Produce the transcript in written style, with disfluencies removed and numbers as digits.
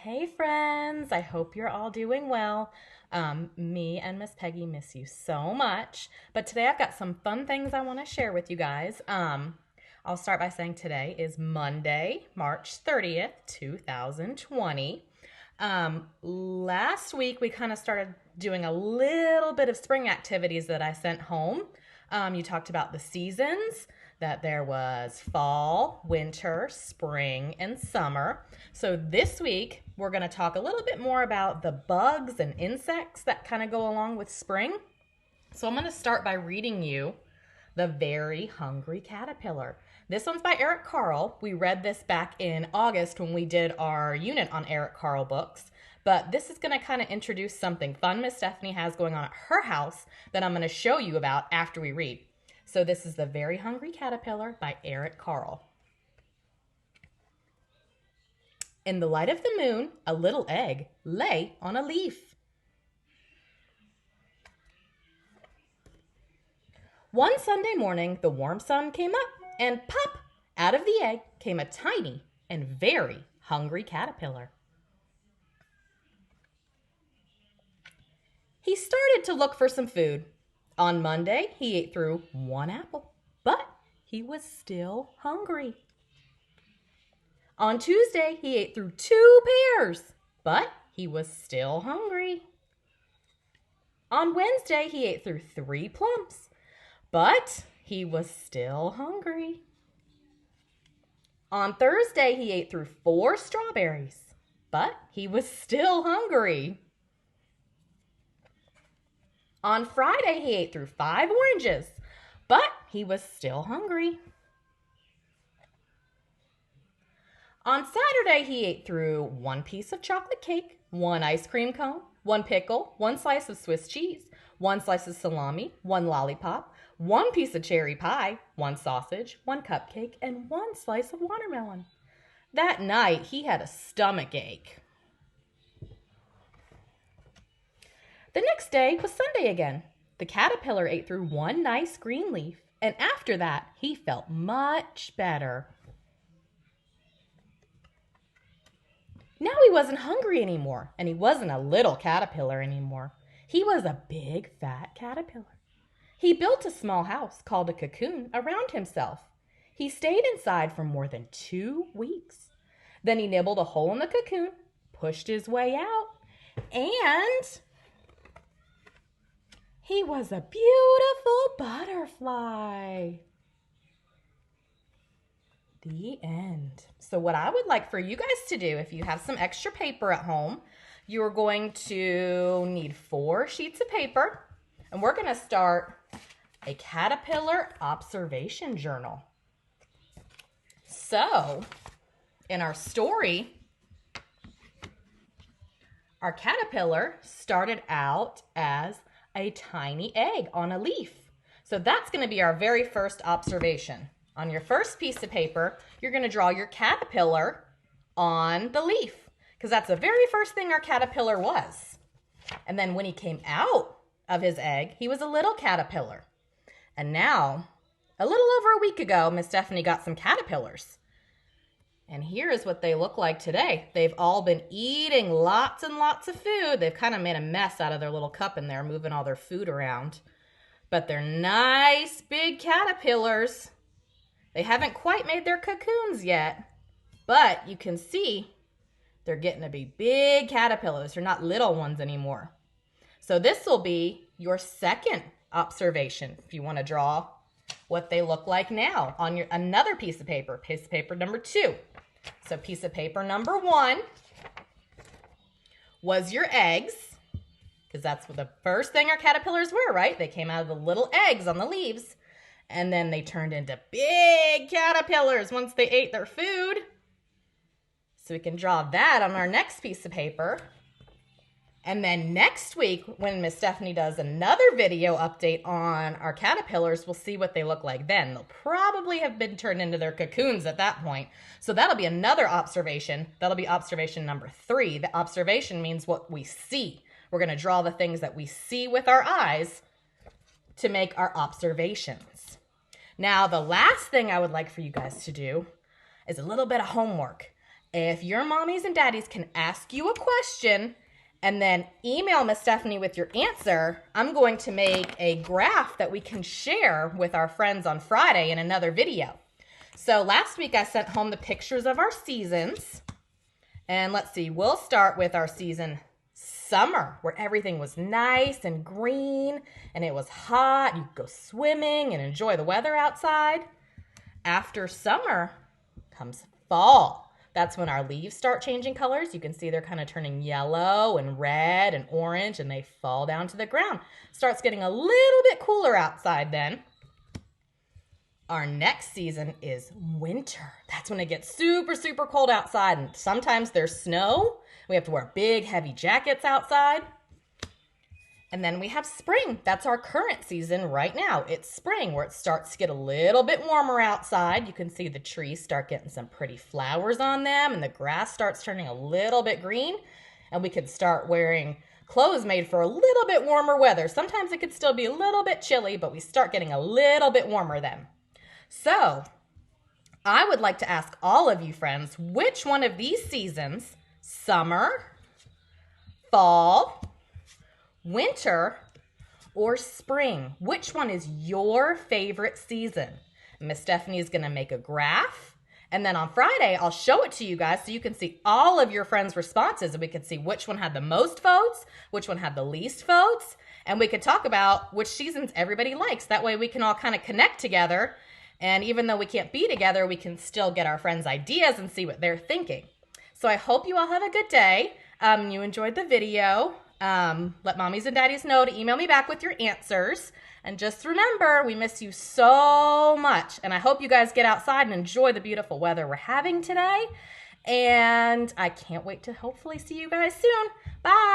Hey friends, I hope you're all doing well. Me and Miss Peggy miss you so much, but today I've got some fun things I want to share with you guys. I'll start by saying today is Monday, March 30th, 2020. Last week we kind of started doing a little bit of spring activities that I sent home. You talked about the seasons, that there was fall, winter, spring, and summer. So this week, we're going to talk a little bit more about the bugs and insects that kind of go along with spring. So I'm going to start by reading you The Very Hungry Caterpillar. This one's by Eric Carle. We read this back in August when we did our unit on Eric Carle books. But this is going to kind of introduce something fun Miss Stephanie has going on at her house that I'm going to show you about after we read. So this is The Very Hungry Caterpillar by Eric Carle. In the light of the moon, a little egg lay on a leaf. One Sunday morning, the warm sun came up, and pop, out of the egg came a tiny and very hungry caterpillar. He started to look for some food. On Monday, he ate through one apple, but he was still hungry. On Tuesday, he ate through two pears, but he was still hungry. On Wednesday, he ate through three plums, but he was still hungry. On Thursday, he ate through four strawberries, but he was still hungry. On Friday, he ate through five oranges, but he was still hungry. On Saturday, he ate through one piece of chocolate cake, one ice cream cone, one pickle, one slice of Swiss cheese, one slice of salami, one lollipop, one piece of cherry pie, one sausage, one cupcake, and one slice of watermelon. That night, he had a stomach ache. The next day was Sunday again. The caterpillar ate through one nice green leaf, and after that, he felt much better. Now he wasn't hungry anymore, and he wasn't a little caterpillar anymore. He was a big, fat caterpillar. He built a small house called a cocoon around himself. He stayed inside for more than 2 weeks. Then he nibbled a hole in the cocoon, pushed his way out, and he was a beautiful butterfly. The end. So what I would like for you guys to do, if you have some extra paper at home, you're going to need 4 sheets of paper, and we're going to start a caterpillar observation journal. So, in our story, our caterpillar started out as a tiny egg on a leaf. So that's going to be our very first observation. On your first piece of paper, you're going to draw your caterpillar on the leaf, because that's the very first thing our caterpillar was. And then when he came out of his egg, he was a little caterpillar. And now, a little over a week ago, Miss Stephanie got some caterpillars. And here is what they look like today. They've all been eating lots and lots of food. They've kind of made a mess out of their little cup in there, moving all their food around. But they're nice big caterpillars. They haven't quite made their cocoons yet, but you can see they're getting to be big caterpillars. They're not little ones anymore. So this will be your second observation if you want to draw what they look like now on your another piece of paper number 2. So piece of paper number 1 was your eggs, because that's what the first thing our caterpillars were, right? They came out of the little eggs on the leaves, and then they turned into big caterpillars once they ate their food. So we can draw that on our next piece of paper. And then next week, when Miss Stephanie does another video update on our caterpillars, we'll see what they look like then. They'll probably have been turned into their cocoons at that point. So that'll be another observation. That'll be observation number 3. The observation means what we see. We're going to draw the things that we see with our eyes to make our observations. Now, the last thing I would like for you guys to do is a little bit of homework. If your mommies and daddies can ask you a question and then email Miss Stephanie with your answer, I'm going to make a graph that we can share with our friends on Friday in another video. So last week I sent home the pictures of our seasons. And let's see, we'll start with our season summer, where everything was nice and green and it was hot. You could go swimming and enjoy the weather outside. After summer comes fall. That's when our leaves start changing colors. You can see they're kind of turning yellow and red and orange, and they fall down to the ground. Starts getting a little bit cooler outside then. Our next season is winter. That's when it gets super, super cold outside, and sometimes there's snow. We have to wear big, heavy jackets outside. And then we have spring. That's our current season right now. It's spring, where it starts to get a little bit warmer outside. You can see the trees start getting some pretty flowers on them, and the grass starts turning a little bit green. And we could start wearing clothes made for a little bit warmer weather. Sometimes it could still be a little bit chilly, but we start getting a little bit warmer then. So I would like to ask all of you friends, which one of these seasons, summer, fall, winter, or spring, which one is your favorite season? Miss Stephanie is going to make a graph, and then on Friday I'll show it to you guys so you can see all of your friends' responses, and we can see which one had the most votes, which one had the least votes, and we could talk about which seasons everybody likes. That way we can all kind of connect together, and even though we can't be together, we can still get our friends' ideas and see what they're thinking. So I hope you all have a good day. You enjoyed the video. Let mommies and daddies know to email me back with your answers. And just remember, we miss you so much. And I hope you guys get outside and enjoy the beautiful weather we're having today. And I can't wait to hopefully see you guys soon. Bye.